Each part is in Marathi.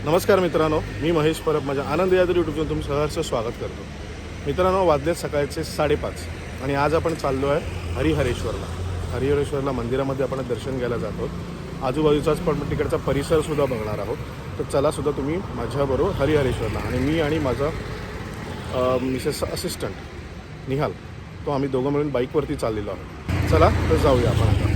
नमस्कार मित्रांनो, मी महेश परब माझ्या आनंद यादव यूट्यूबवरून तुमचं सहर्ष स्वागत करतो. मित्रांनो, वाजले सकाळचे 5:30 आणि आज आपण चाललो आहे हरिहरेश्वरला. हरिहरेश्वरला मंदिरामध्ये आपण दर्शन घ्यायला जातो. आजूबाजूचाच पण तिकडचा परिसरसुद्धा बघणार आहोत. तर चला सुद्धा तुम्ही माझ्याबरोबर हरिहरेश्वरला. आणि मी आणि माझा मिसेस असिस्टंट निहाल, तो आम्ही दोघं मिळून बाईकवरती चाललेलो आहोत. चला तर जाऊया आपण आता.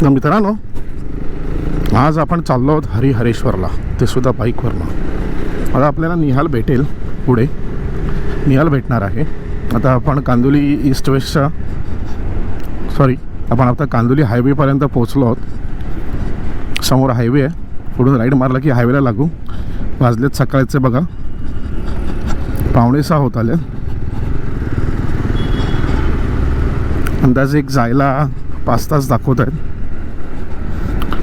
मित्रांनो, आज आपण चाललो आहोत हरिहरेश्वरला, ते सुद्धा बाईकवरनं. आता आपल्याला निहाल भेटेल, पुढे निहाल भेटणार आहे. आता आपण कांदुली आपण आता कांदुली हायवेपर्यंत पोहोचलो आहोत. समोर हायवे आहे, पुढून राईड मारला की हायवेला लागू. वाजलेत सकाळचे बघा 5:45 होत आले. अंदाजे एक जायला 5 तास दाखवत आहेत.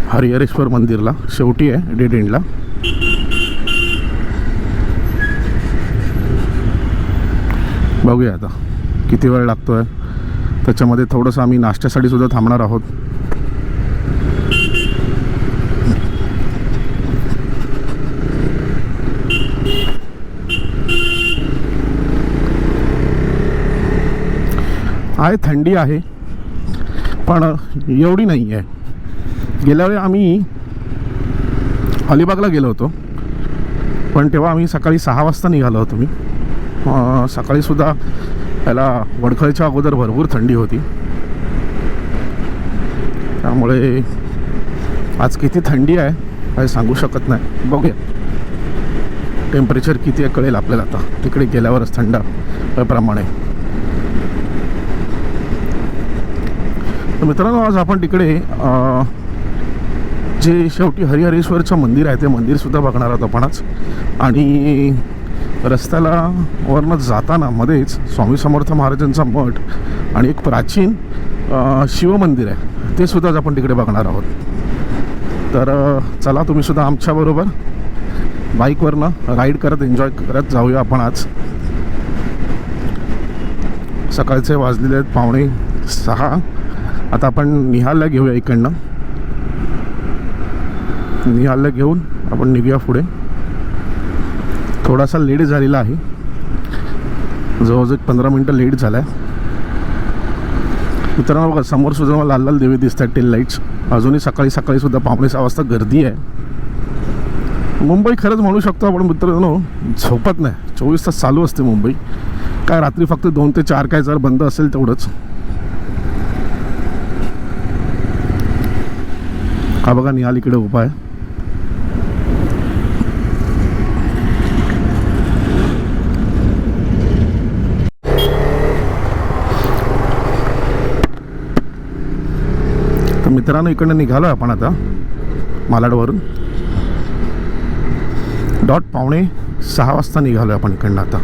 हरिहरेश्वर मंदिरला शेवटी आहे, डेड एंडला. बघूया आता किती वेळ लागतोय. त्याच्यामध्ये थोडंसं आम्ही नाश्त्यासाठी सुद्धा थांबणार आहोत. आहे, थंडी आहे पण एवढी नाही आहे. गेल्या वेळी आम्ही अलिबागला गेलो होतो, पण तेव्हा आम्ही सकाळी 6 वाजता निघालो होतो. मी सकाळीसुद्धा त्याला वडखळच्या अगोदर भरपूर थंडी होती. त्यामुळे आज किती थंडी आहे काही सांगू शकत नाही. बघूया टेम्परेचर किती आहे कळेल आपल्याला आता तिकडे गेल्यावरच थंड प्रमाणे. तर मित्रांनो, आज आपण तिकडे जे शेवटी हरिहरेश्वरचं मंदिर आहे ते मंदिरसुद्धा बघणार आहोत आपणच. आणि रस्त्याला वरनं जाताना मध्येच स्वामी समर्थ महाराजांचा मठ आणि एक प्राचीन शिवमंदिर आहे, ते सुद्धा आपण तिकडे बघणार आहोत. तर चला तुम्हीसुद्धा आमच्याबरोबर बाईकवरनं राईड करत एन्जॉय करत जाऊया आपण आज. सकाळचे वाजलेले आहेत 5:45. आता आपण निहालला घेऊया इकडनं. निहालला घेऊन आपण निघूया पुढे. थोडासा लेट झालेला आहे, जवळजवळ 15 मिनटं लेट झाला आहे. मित्रांनो बघा, समोर सुद्धा लाल लाल देवी दिसत आहेत, टेल लाईट्स. अजूनही सकाळी सुद्धा 5:45 वाजता गर्दी आहे. मुंबई खरंच म्हणू शकतो आपण मित्रांनो झोपत नाही, 24 तास चालू असते मुंबई. काय रात्री फक्त 2 ते 4 काय जर बंद असेल तेवढंच. हा बघा निहाल इकडे उभा आहे. तर मित्रांनो, इकडनं निघालो आपण आता मालाडवरून. डॉट 5:45 वाजता निघालो आपण इकडनं आता.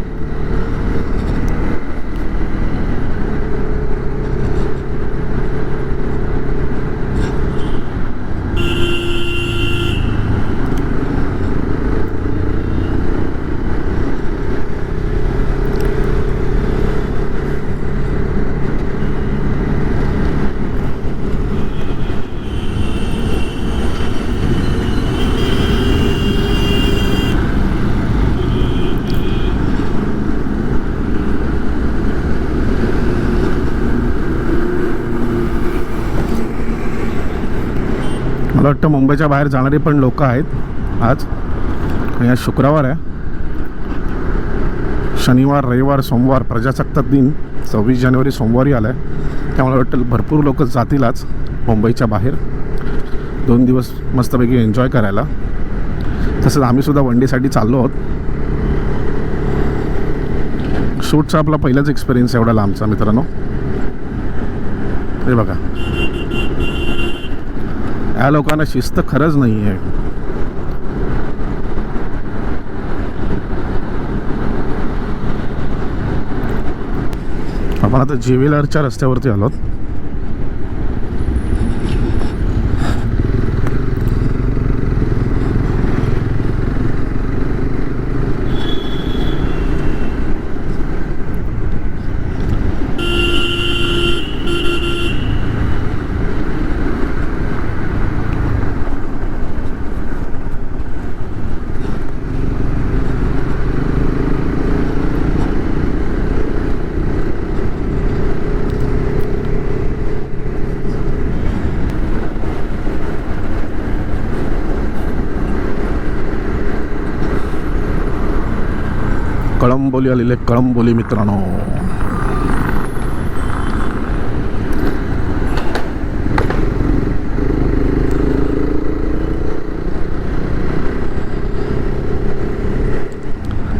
मला वाटतं मुंबईच्या बाहेर जाणारे पण लोक आहेत आज. आणि आज शुक्रवार आहे. शनिवार, रविवार, सोमवार प्रजासत्ताक दिन 26 जानेवारी सोमवारी आला आहे. त्यामुळे वाटतं भरपूर लोक जातील आज मुंबईच्या बाहेर 2 दिवस मस्तपैकी एन्जॉय करायला. तसंच आम्हीसुद्धा वन डेसाठी चाललो आहोत. शूटचा आपला पहिलाच एक्सपिरियन्स एवढा लांबचा मित्रांनो. हे बघा, या लोकांना शिस्त खरंच नाही आहे. आपण आता JVLRच्या रस्त्यावरती आलोत. कळंबोली आलेले, कळंबोली मित्रांनो.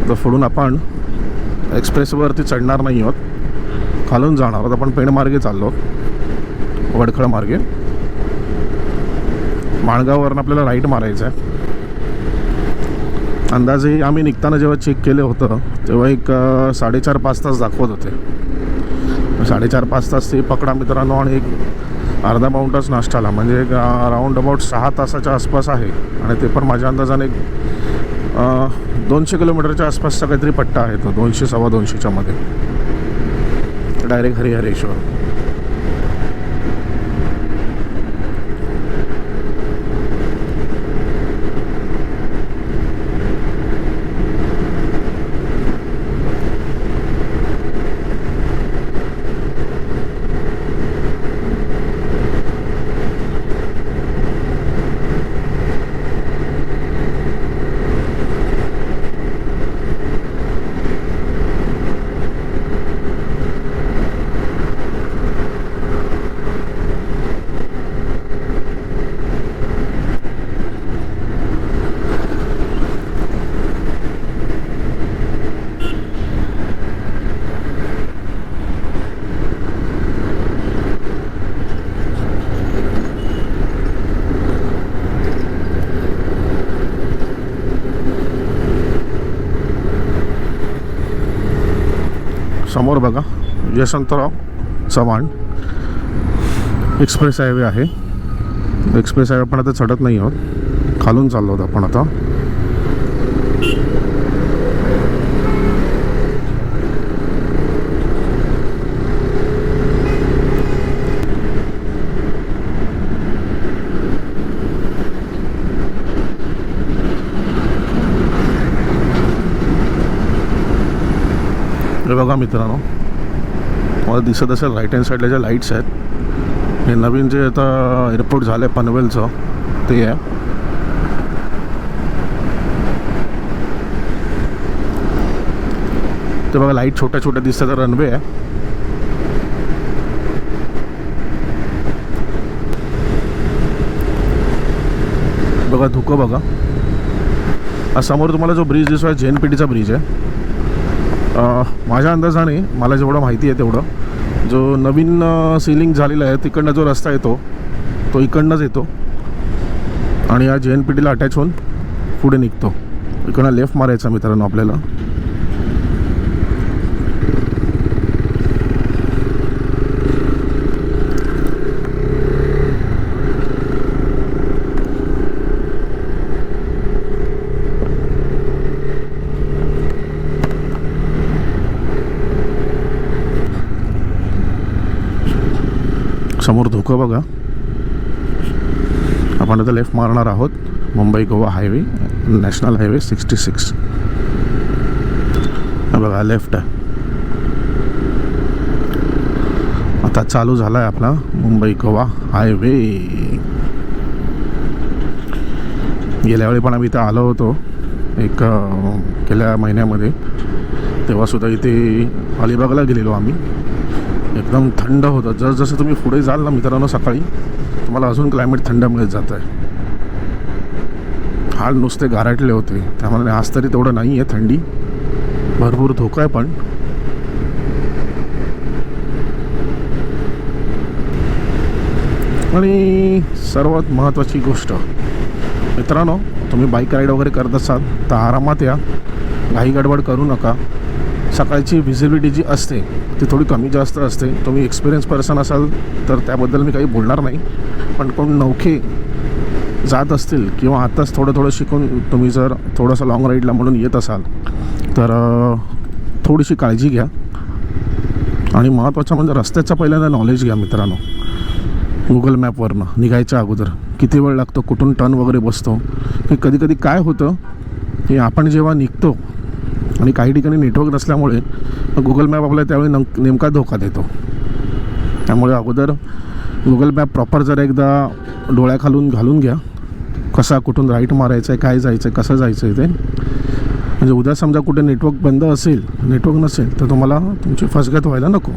तर पुढून आपण एक्सप्रेसवरती चढणार नाही आहोत, खालून जाणार आहोत. आपण पेणमार्गे चाललो, वडखळ मार्गे. माणगाववरून आपल्याला राईट मारायचं आहे. अंदाजे आम्ही निघताना जेव्हा चेक केलं होतं तेव्हा एक 4.5-5 तास दाखवत होते. 4.5-5 तास ते पकडा मित्रांनो, आणि एक अर्धा पाऊण तास नाश्ताला, म्हणजे एक राऊंड अबाउट 6 तासाच्या आसपास आहे. आणि ते पण माझ्या अंदाजाने एक 200 किलोमीटरच्या आसपासचा काहीतरी पट्टा आहे तो, 200-225च्या मध्ये, डायरेक्ट हरिहरेश्वर. समोर बघा यशवंतराव चव्हाण एक्सप्रेस हायवे आहे. एक्सप्रेस हायवे आपण आता चढत नाही आहोत, खालून चाललो आहोत आपण आता. हे बघा मित्रांनो, मला दिसत असेल राईट हँड साईडला ज्या लाईट्स आहेत, हे नवीन जे आता एअरपोर्ट झालं आहे पनवेलचं ते आहे. ते बघा लाईट छोट्या छोट्या दिसतात, तर रनवे आहे. बघा धुकं बघा. समोर तुम्हाला जो ब्रिज दिसतो आहे JNPTचा ब्रिज आहे. माझ्या अंदाजाने, मला जेवढं माहिती आहे तेवढं, जो नवीन सीलिंग झालेला आहे तिकडनं जो रस्ता येतो तो इकडनंच येतो आणि या JNPTला अटॅच होऊन पुढे निघतो. इकडनं लेफ्ट मारायचा मित्रांनो आपल्याला. समोर धुकं बघा. आपण आता लेफ्ट मारणार आहोत Mumbai Goa highway, national highway 66. बघा लेफ्ट आहे. आता चालू झाला आहे आपला मुंबई गोवा हायवे. गेल्या वेळी पण आम्ही इथं आलो होतो एक गेल्या महिन्यामध्ये, तेव्हासुद्धा इथे अलिबागला गेलेलो आम्ही. एकदम थंड होतं. जसं तुम्ही पुढे जाल ना मित्रांनो सकाळी, तुम्हाला अजून क्लायमेट थंड मिळत जातं आहे. हाल नुसते गारटले होते, त्यामुळे आज तरी तेवढं नाही आहे थंडी, भरपूर धोका आहे. पण आणि सर्वात महत्त्वाची गोष्ट मित्रांनो, तुम्ही बाईक राईड वगैरे करत असाल तर आरामात या, घाई गडबड करू नका. सकाळची व्हिजिबिलिटी जी असते ती थोडी कमी जास्त असते. तुम्ही एक्सपिरियन्स पर्सन असाल तर त्याबद्दल मी काही बोलणार नाही, पण कोण नौखे जात असतील किंवा आताच थोडं शिकून तुम्ही जर थोडंसं लाँग राईडला म्हणून येत असाल तर थोडीशी काळजी घ्या. आणि महत्त्वाचं म्हणजे रस्त्याचं पहिल्यांदा नॉलेज घ्या मित्रांनो. गुगल मॅपवरनं निघायच्या अगोदर किती वेळ लागतो, कुठून टर्न वगैरे बसतो. की कधी काय होतं की आपण जेव्हा निघतो आणि काही ठिकाणी नेटवर्क नसल्यामुळे गुगल मॅप आपल्याला त्यावेळी नेमका धोका देतो. त्यामुळे अगोदर गुगल मॅप प्रॉपर जर एकदा डोळ्याखालून घालून घ्या, कसा कुठून राईट मारायचं आहे, काय जायचं आहे, कसं जायचं आहे ते. म्हणजे उद्या समजा कुठे नेटवर्क बंद असेल, नेटवर्क नसेल, तर तुम्हाला तुमची फसगत व्हायला नको.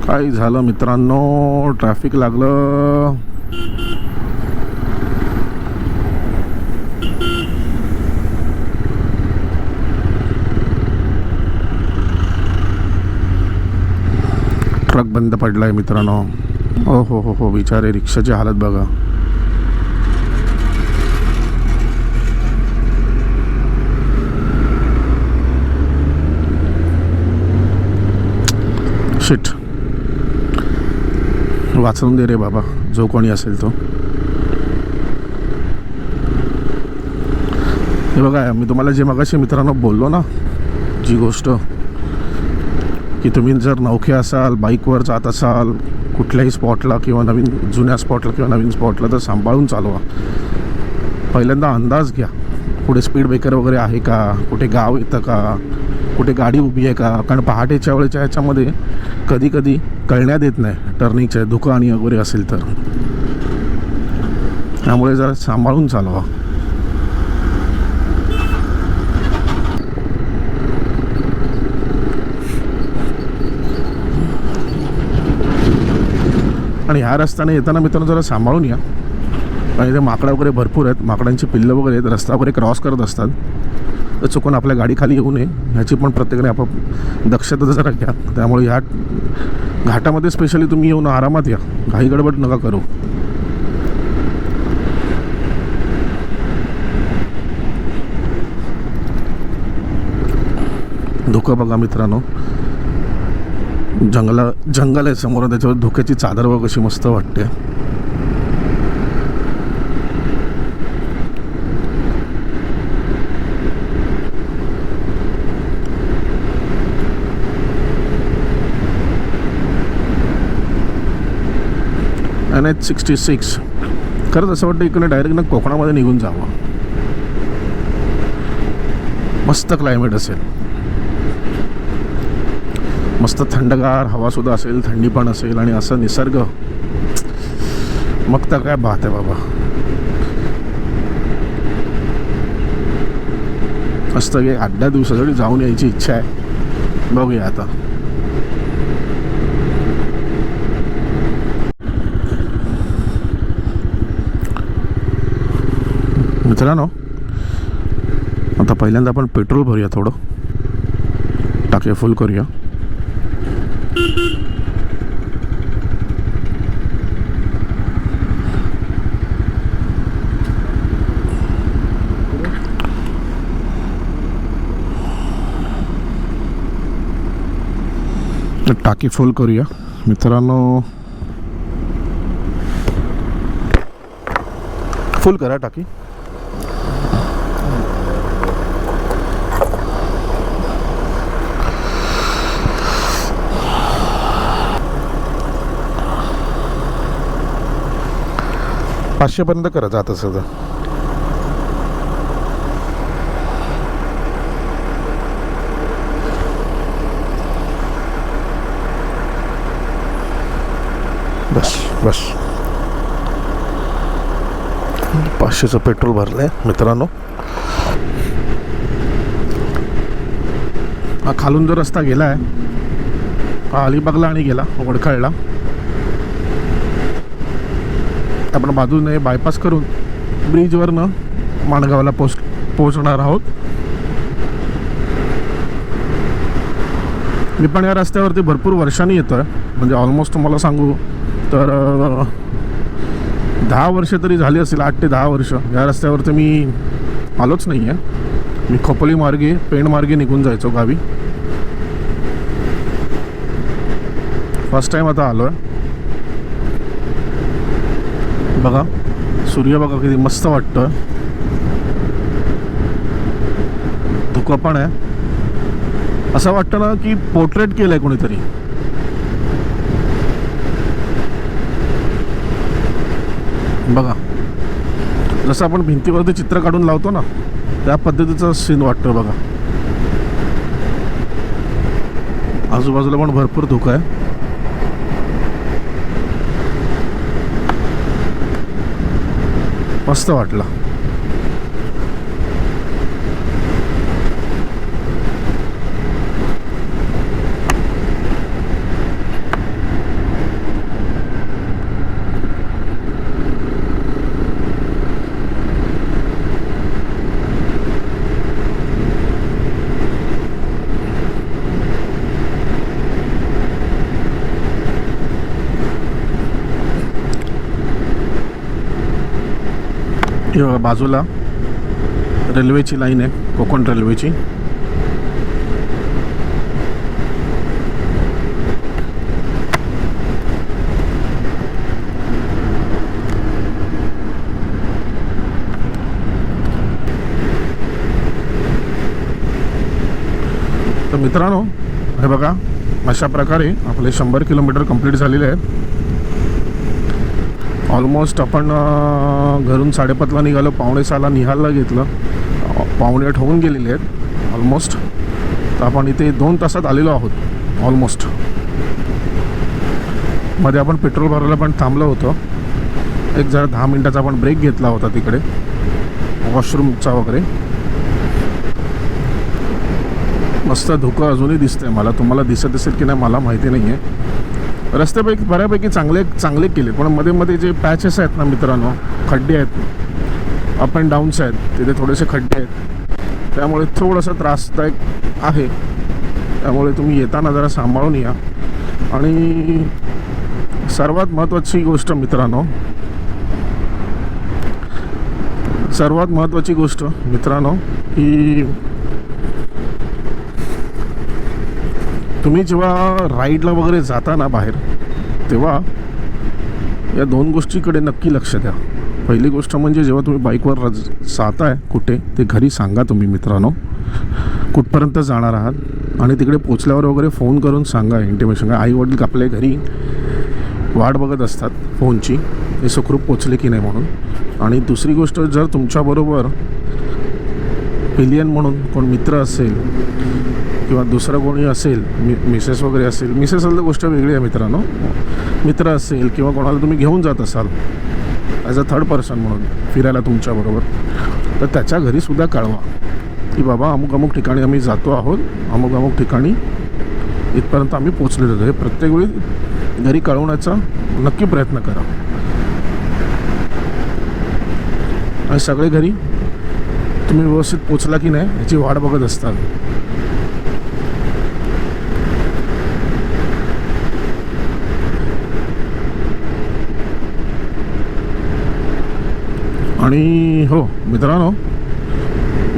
काय झालं मित्रांनो, ट्रॅफिक लागलं. ट्रक बंद पडलाय मित्रांनो. ओ हो हो हो, बिचारे रिक्षाची हालत बघा. शिट, वाचवून दे रे बाबा, जो कोणी असेल तो. हे बघा, मी तुम्हाला जे मगाशी मित्रांनो बोललो ना, जी गोष्ट की तुम्ही जर नौखे असाल, बाईकवर जात असाल कुठल्याही स्पॉटला किंवा जुन्या स्पॉटला किंवा नवीन स्पॉटला, तर सांभाळून चालवा. पहिल्यांदा अंदाज घ्या, कुठे स्पीड ब्रेकर वगैरे आहे का, कुठे गाव येतं का, कुठे गाडी उभी आहे का. कारण पहाटेच्या वेळेच्या ह्याच्यामध्ये कधी कधी कळण्यात येत नाही, टर्निंगच्या धुकं आणि वगैरे असेल तर. त्यामुळे जरा सांभाळून चालवा. आणि ह्या रस्त्याने येताना मित्रांनो जरा सांभाळून या, आणि इथे माकडं वगैरे भरपूर आहेत, माकडांची पिल्लं वगैरे आहेत, रस्ता वगैरे क्रॉस करत असतात. तर चुकून आपल्या गाडी खाली येऊ नये ह्याची पण प्रत्येकाने आपण दक्षता जरा घ्या. त्यामुळे ह्या घाटामध्ये स्पेशली तुम्ही येऊन आरामात या, घाई गडबड नका करू. धुकं बघा मित्रांनो, जंगल आहे समोर, त्याच्यावर धुक्याची चादर बघ कशी मस्त वाटते. NH66 खरंच असं वाटतं इकडे डायरेक्ट ना कोकणामध्ये निघून जावं. मस्त क्लायमेट असेल, मस्त थंडगार हवासुद्धा असेल, थंडी पण असेल, आणि असं निसर्ग, मग तर काय बात आहे बाबा. मस्त 8-10 दिवसासाठी जाऊन यायची इच्छा आहे. बघूया आता. मित्रांनो, आता पहिल्यांदा आपण पेट्रोल भरूया, थोडं टाके फुल करूया. टाकी फुल करूया मित्रांनो. फुल करा टाकी. $500 करा जात असं तर. बस बस, 500चं पेट्रोल भरलंय मित्रांनो. हा खालून जो रस्ता गेला आहे, हा अलिबागला आणि गेला वडखळला. आपण बाजूने बायपास करून ब्रिजवरनं माणगावला पोहोचणार आहोत. मी पण या रस्त्यावरती भरपूर वर्षांनी येतो आहे, म्हणजे ऑलमोस्ट तुम्हाला सांगू तर 10 वर्ष तरी झाली असेल, 8 ते 10 वर्ष या रस्त्यावरती मी आलोच नाही आहे. मी खोपोली मार्गे, पेण मार्गे निघून जायचो गावी. फर्स्ट टाईम आता आलो आहे. बघा सूर्य बघा किती मस्त वाटतं. धुकं पण आहे, असं वाटतं ना की पोर्ट्रेट केलं आहे कोणीतरी. बघा जसं आपण भिंतीवरती चित्र काढून लावतो ना, त्या पद्धतीचं सीन वाटतं बघा. आजूबाजूला पण भरपूर धुकं आहे. मस्त वाटलं. बाजूला रेल्वेची लाईन आहे, कोकण रेल्वेची. तर मित्रांनो, हे बघा, अशा प्रकारे आपले 100 किलोमीटर कंप्लीट झालेले आहेत. ऑलमोस्ट आपण घरून 5:30ला निघालो, 5:45ला निघायला घेतलं, 5:45 होऊन गेलेले आहेत ऑलमोस्ट. तर आपण इथे 2 तासात आलेलो आहोत ऑलमोस्ट. मध्ये आपण पेट्रोल भरायला पण थांबलो होतो, एक जरा 10 मिनटाचा आपण ब्रेक घेतला होता तिकडे वॉशरूमचा वगैरे. मस्त धुकं अजूनही दिसतंय मला, तुम्हाला दिसत असेल की नाही मला माहिती नाही आहे. रस्त्यापैकी बऱ्यापैकी चांगले केले, पण मध्ये मध्ये जे पॅचेस आहेत ना मित्रांनो, खड्डे आहेत, अप अँड डाऊन्स आहेत, तिथे थोडेसे खड्डे आहेत, त्यामुळे थोडंसं त्रासदायक आहे. त्यामुळे तुम्ही येताना जरा सांभाळून या. आणि सर्वात महत्त्वाची गोष्ट मित्रांनो, की तुम्ही जेव्हा राईडला वगैरे जाता ना बाहेर, तेव्हा या 2 गोष्टीकडे नक्की लक्ष द्या. पहिली गोष्ट म्हणजे जेव्हा तुम्ही बाईकवर जाताय कुठे, ते घरी सांगा तुम्ही मित्रांनो कुठपर्यंत जाणार आहात. आणि तिकडे पोचल्यावर वगैरे फोन करून सांगा, इंटिमेशन. आई वडील आपल्या घरी वाट बघत असतात फोनची, हे सुखरूप पोचले की नाही म्हणून. आणि दुसरी गोष्ट, जर तुमच्याबरोबर पिलियन म्हणून कोण मित्र असेल किंवा दुसरं कोणी असेल, मिसेस वगैरे असेल, मिसेस असेल तर गोष्ट वेगळी आहे मित्रांनो, मित्र असेल किंवा कोणाला तुम्ही घेऊन जात असाल ॲज अ थर्ड पर्सन म्हणून फिरायला तुमच्याबरोबर, तर त्याच्या घरीसुद्धा कळवा की बाबा अमुक अमुक ठिकाणी आम्ही जातो आहोत, अमुक अमुक ठिकाणी इथपर्यंत आम्ही पोचलेलो आहोत. हे प्रत्येक वेळी घरी कळवण्याचा नक्की प्रयत्न करा. आणि सगळे घरी तुम्ही व्यवस्थित पोचला की नाही याची वाट बघत असतात. आणि हो मित्रांनो,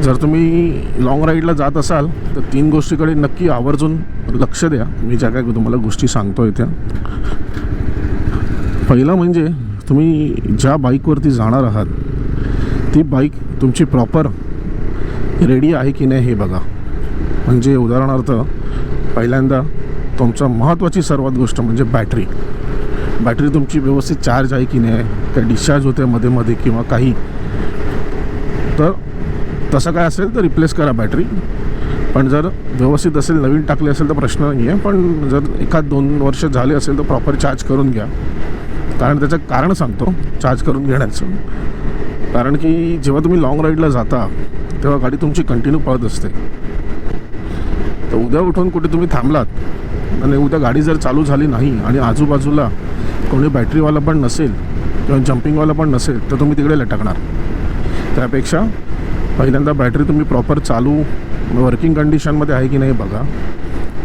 जर तुम्ही लॉंग राईडला जात असाल तर 3 गोष्टीकडे नक्की आवर्जून लक्ष द्या. मी ज्या काय तुम्हाला गोष्टी सांगतो त्या. पहिलं म्हणजे तुम्ही ज्या बाईकवरती जाणार आहात ती बाईक तुमची प्रॉपर रेडी आहे की नाही हे बघा. म्हणजे उदाहरणार्थ पहिल्यांदा तुमचं महत्त्वाची सर्वात गोष्ट म्हणजे बॅटरी तुमची व्यवस्थित चार्ज आहे की नाही, त्या डिस्चार्ज होते मध्ये मध्ये किंवा काही, तर तसं काय असेल तर रिप्लेस करा बॅटरी. पण जर व्यवस्थित असेल, नवीन टाकली असेल तर प्रश्न नाही आहे. पण जर 1-2 वर्ष झाले असेल तर प्रॉपर चार्ज करून घ्या. कारण त्याचं कारण सांगतो चार्ज करून घेण्याचं. कारण की जेव्हा तुम्ही लाँग राईडला जाता तेव्हा गाडी तुमची कंटिन्यू पळत असते. तर उद्या उठून कुठे तुम्ही थांबलात आणि उद्या गाडी जर चालू झाली नाही आणि आजूबाजूला कोणी बॅटरीवाला पण नसेल किंवा जम्पिंगवाला पण नसेल तर तुम्ही तिकडे लटकणार. त्यापेक्षा पहिल्यांदा बॅटरी तुम्ही प्रॉपर चालू वर्किंग कंडिशनमध्ये आहे की नाही बघा.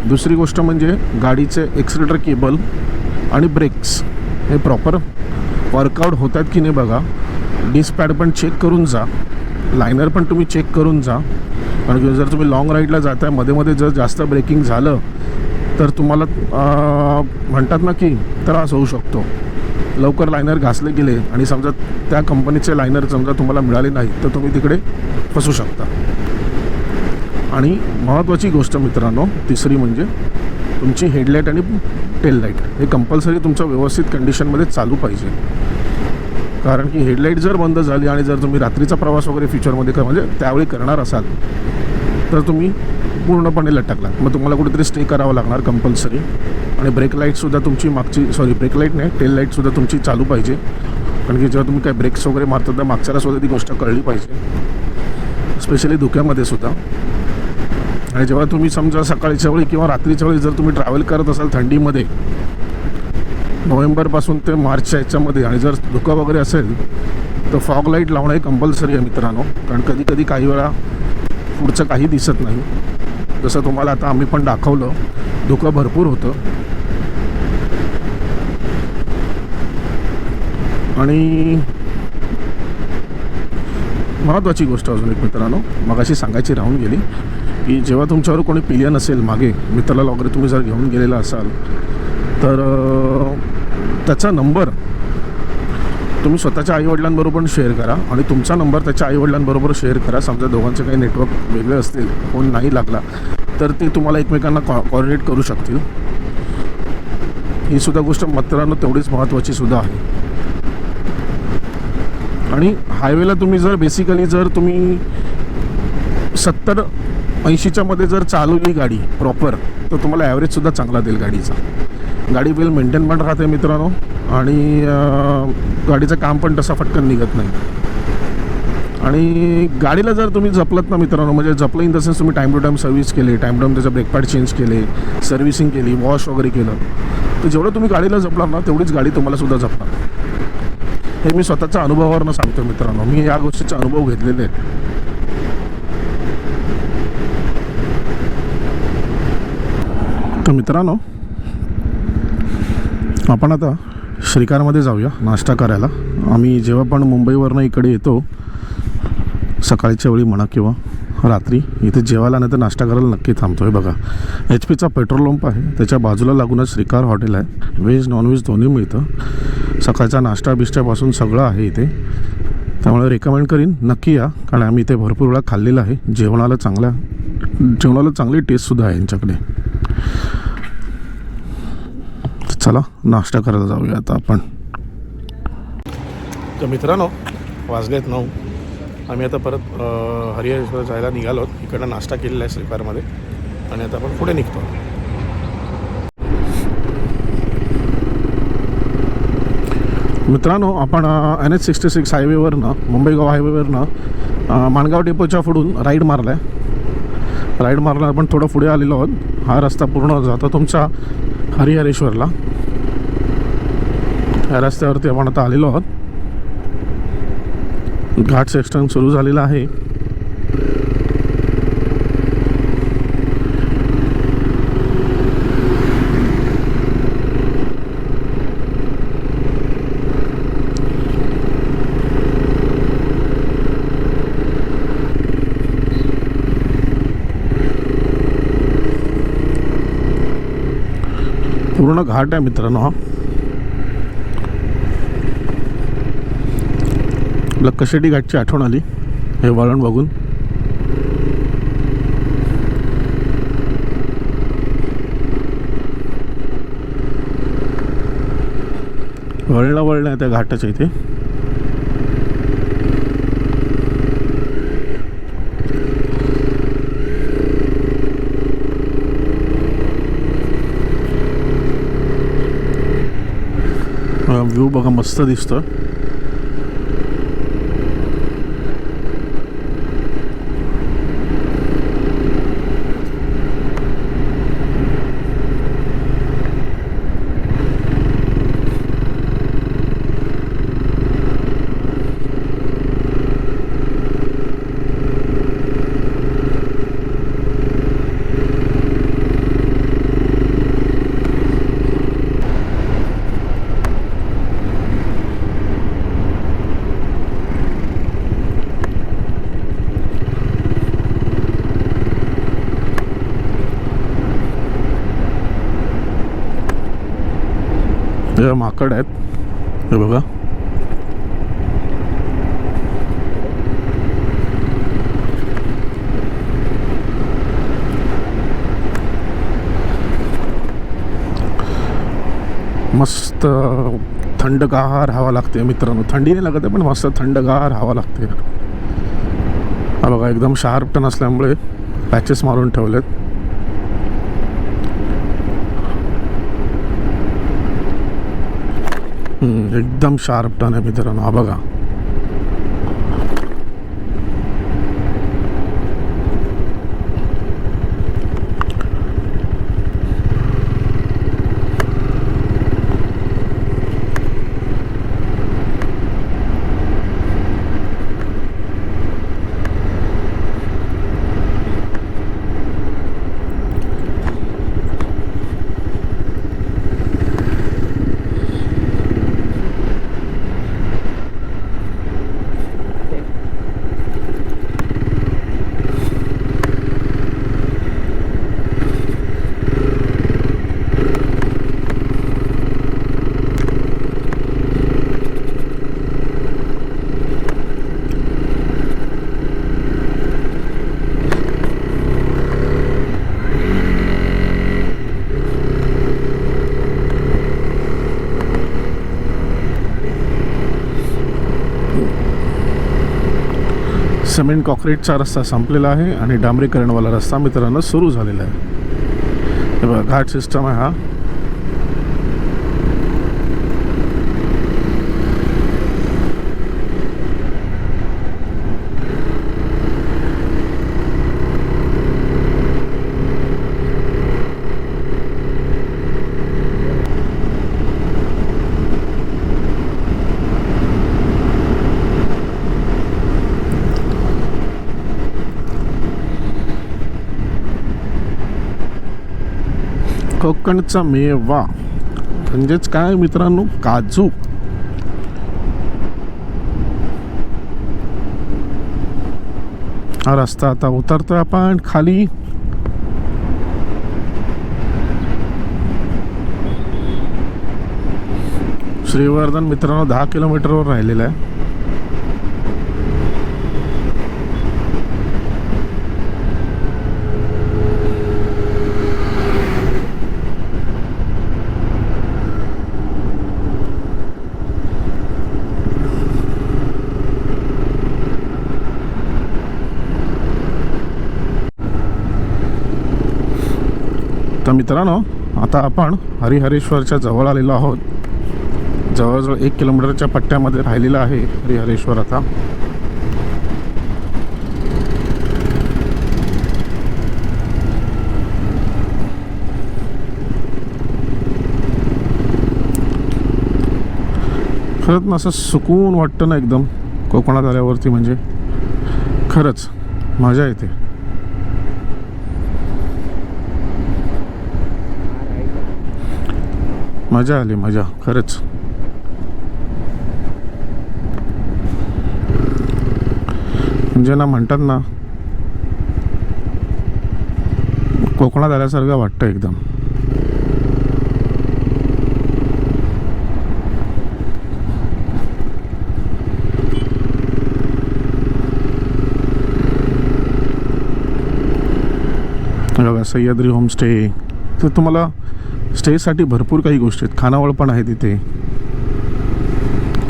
दुसरी गोष्ट म्हणजे गाडीचे एक्सिलेटर केबल आणि ब्रेक्स हे प्रॉपर वर्कआउट होतात की नाही बघा. डिस्क पॅड पण चेक करून जा, लायनर पण तुम्ही चेक करून जा. कारण जर तुम्ही लाँग राईडला जाताय, मध्ये जर जास्त ब्रेकिंग झालं तर तुम्हाला म्हणतात ना की त्रास होऊ शकतो. लवकर लायनर घासले गेले आणि समजा त्या कंपनीचे लायनर समजा तुम्हाला मिळाले नाही तर तुम्ही तिकडे फसू शकता. आणि महत्त्वाची गोष्ट मित्रांनो, तिसरी म्हणजे तुमची हेडलाईट आणि टेल लाईट हे कंपल्सरी तुमचं व्यवस्थित कंडिशनमध्ये चालू पाहिजे. कारण की हेडलाईट जर बंद झाली आणि जर तुम्ही रात्रीचा प्रवास वगैरे फ्युचरमध्ये म्हणजे त्यावेळी करणार असाल तर तुम्ही पूर्णपणे लटकलात. मग तुम्हाला कुठेतरी स्टे करावं लागणार कंपल्सरी. आणि ब्रेक लाईटसुद्धा तुमची ब्रेक लाईट नाही, टेल लाईटसुद्धा तुमची चालू पाहिजे. कारण की जेव्हा तुम्ही काय ब्रेक्स वगैरे मारता तर मागच्याला सुद्धा ती गोष्ट कळली पाहिजे, स्पेशली धुक्यामध्ये सुद्धा. आणि जेव्हा तुम्ही समजा सकाळच्या वेळी किंवा रात्रीच्या वेळी जर तुम्ही ट्रॅव्हल करत असाल थंडीमध्ये, नोव्हेंबरपासून ते मार्चच्या याच्यामध्ये, आणि जर धुकं वगैरे असेल तर फॉग लाईट लावणं हे कंपल्सरी आहे मित्रांनो. कारण कधी कधी काही वेळा पुढचं काही दिसत नाही. जसं तुम्हाला आता आम्ही पण दाखवलं, धुकं भरपूर होतं. आणि महत्त्वाची गोष्ट अजून एक मित्रांनो मगाशी सांगायची राहून गेली, की जेव्हा तुमच्यावर कोणी पिलियन असेल मागे, मित्राला वगैरे तुम्ही जर घेऊन गेलेला असाल तर त्याचा नंबर तुम्ही स्वतःच्या आईवडिलांबरोबर शेअर करा आणि तुमचा नंबर त्याच्या आईवडिलांबरोबर शेअर करा. समजा दोघांचे काही नेटवर्क वेगळे असतील, फोन नाही लागला तर ते तुम्हाला एकमेकांना कॉर्डिनेट करू शकतील. ही सुद्धा गोष्ट मित्रांनो तेवढीच महत्त्वाची सुद्धा आहे. आणि हायवेला तुम्ही जर बेसिकली जर तुम्ही 70-80च्या मध्ये जर चालवली गाडी प्रॉपर, तर तुम्हाला ॲव्हरेजसुद्धा चांगला देईल गाडीचा. गाडी वेल मेंटेन पण राहते मित्रांनो, आणि गाडीचं काम पण तसं फटकन निघत नाही. आणि गाडीला जर तुम्ही जपलत ना मित्रांनो, म्हणजे जपलं इन द सेन्स तुम्ही टाईम टू टाईम सर्व्हिस केले, टाईम टू टाईम त्याचं ब्रेक पॅड चेंज केले, सर्व्हिसिंग केली, वॉश वगैरे केलं, तर जेवढं तुम्ही गाडीला जपणार ना तेवढीच गाडी तुम्हाला सुद्धा जपणार. हे मी स्वतःच्या अनुभवावरनं सांगतो मित्रांनो, मी या गोष्टीचे अनुभव घेतलेले आहेत. तर मित्रांनो आपण आता श्रीकारमध्ये जाऊया नाश्ता करायला. आम्ही जेव्हा पण मुंबईवरनं इकडे येतो सकाळच्या वेळी म्हणा किंवा रात्री, इथे जेवायला नाही तर नाश्ता करायला नक्की थांबतो. आहे बघा, HP चा पेट्रोल पंप आहे, त्याच्या बाजूला लागूनच श्रीकार हॉटेल आहे. व्हेज नॉनव्हेज दोन्ही मिळतं. सकाळचा नाश्ता बिष्ट्यापासून सगळं आहे इथे, त्यामुळे रेकमेंड करीन नक्की या, कारण आम्ही इथे भरपूर वेळा खाल्लेलं आहे. जेवणाला चांगली टेस्टसुद्धा आहे यांच्याकडे. चला नाश्ता करायला जाऊया आता आपण. तर मित्रांनो वाजलेत 9. आम्ही आता परत हरिहरेश्वर जायला निघालो. इकडनं नाश्ता केलेला आहे श्रीकारमध्ये, आणि आता आपण पुढे निघतो. मित्रांनो आपण NH66 हायवेवरनं, मुंबई गोवा हायवेवरनं माणगाव डेपोच्या पुढून राईड मारला आपण थोडं पुढे आलेलो आहोत. हा रस्ता पूर्ण जातो तुमचा हरिहरेश्वरला. या रस्त्यावरती आपण आता आलेलो आहोत. घाट सेक्शन सुरू झालेला आहे. पूर्ण घाट आहे मित्रांनो हा. आपल्या कशेटी घाटची आठवण आली हे वळण बघून. वळण आहे त्या घाटाच्या इथे. व्ह्यू बघा मस्त दिसतो. हे माकड आहेत, हे बघा. मस्त थंडगार हवा लागते मित्रांनो. थंडी नाही लागत आहे पण मस्त थंडगार हवा लागते. हा बघा एकदम शार्प टर्न असल्यामुळे पॅचेस मारून ठेवलेत. एकदम शार्प टर्न आहे मित्रांनो, हा बघा. सिमेंट कॉन्क्रीटचा रस्ता संपलेला आहे आणि डांबरीकरणवाला रस्ता मित्रांनो सुरू झालेला आहे. हे बघा घाट सिस्टम आहे हा. कोकणचा मेवा म्हणजेच काय मित्रांनो, काजू. हा रस्ता आता उतरतोय आपण खाली. श्रीवर्धन मित्रांनो 10 किलोमीटरवर राहिलेला आहे. तर मित्रांनो आता आपण हरिहरेश्वरच्या जवळ आलेलो आहोत. जवळजवळ 1 किलोमीटरच्या पट्ट्यामध्ये राहिलेला आहे हरिहरेश्वर. आता खरंच ना असं सुकून वाटतं ना एकदम कोकणात आल्यावरती. म्हणजे खरंच मजा येते. मजा आली, मजा खरंच. म्हणजे ना म्हणतात ना कोकणात आल्यासारखं वाटतं एकदम. बघा सह्याद्री होमस्टे. तर तुम्हाला स्टेसाठी भरपूर काही गोष्टी आहेत. खानावळ पण आहे तिथे,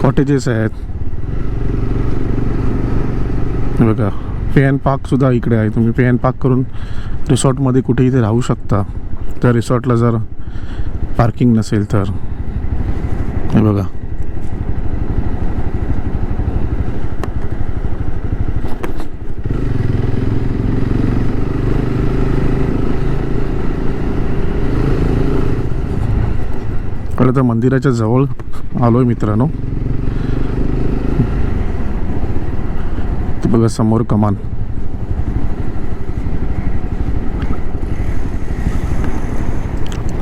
कॉटेजेस आहेत. बघा पे अँड पार्कसुद्धा इकडे आहे. तुम्ही पे अँड पार्क करून रिसॉर्टमध्ये कुठे इथे राहू शकता. त्या रिसॉर्टला जर पार्किंग नसेल तर. हे बघा कळलं. तर मंदिराच्या जवळ आलोय मित्रांनो. बघा समोर कमान.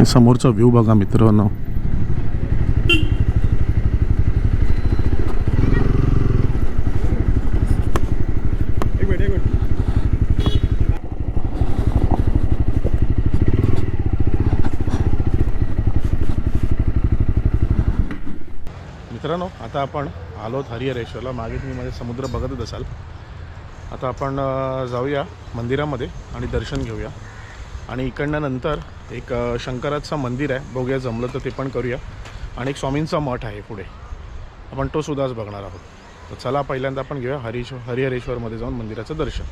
समोरचा व्ह्यू बघा मित्रांनो. मित्रांनो आता आपण आलोत हरिहरेश्वरला. मागे तुम्ही माझे समुद्र बघतच असाल. आता आपण जाऊया मंदिरामध्ये आणि दर्शन घेऊया. आणि इकडनं नंतर एक शंकराचं मंदिर आहे, बघूया जमलं तर ते पण करूया. आणि एक स्वामींचा मठ आहे पुढे, आपण तो सुद्धाच बघणार आहोत. तर चला पहिल्यांदा आपण घेऊया हरिहरेश्वरमध्ये जाऊन मंदिराचं दर्शन.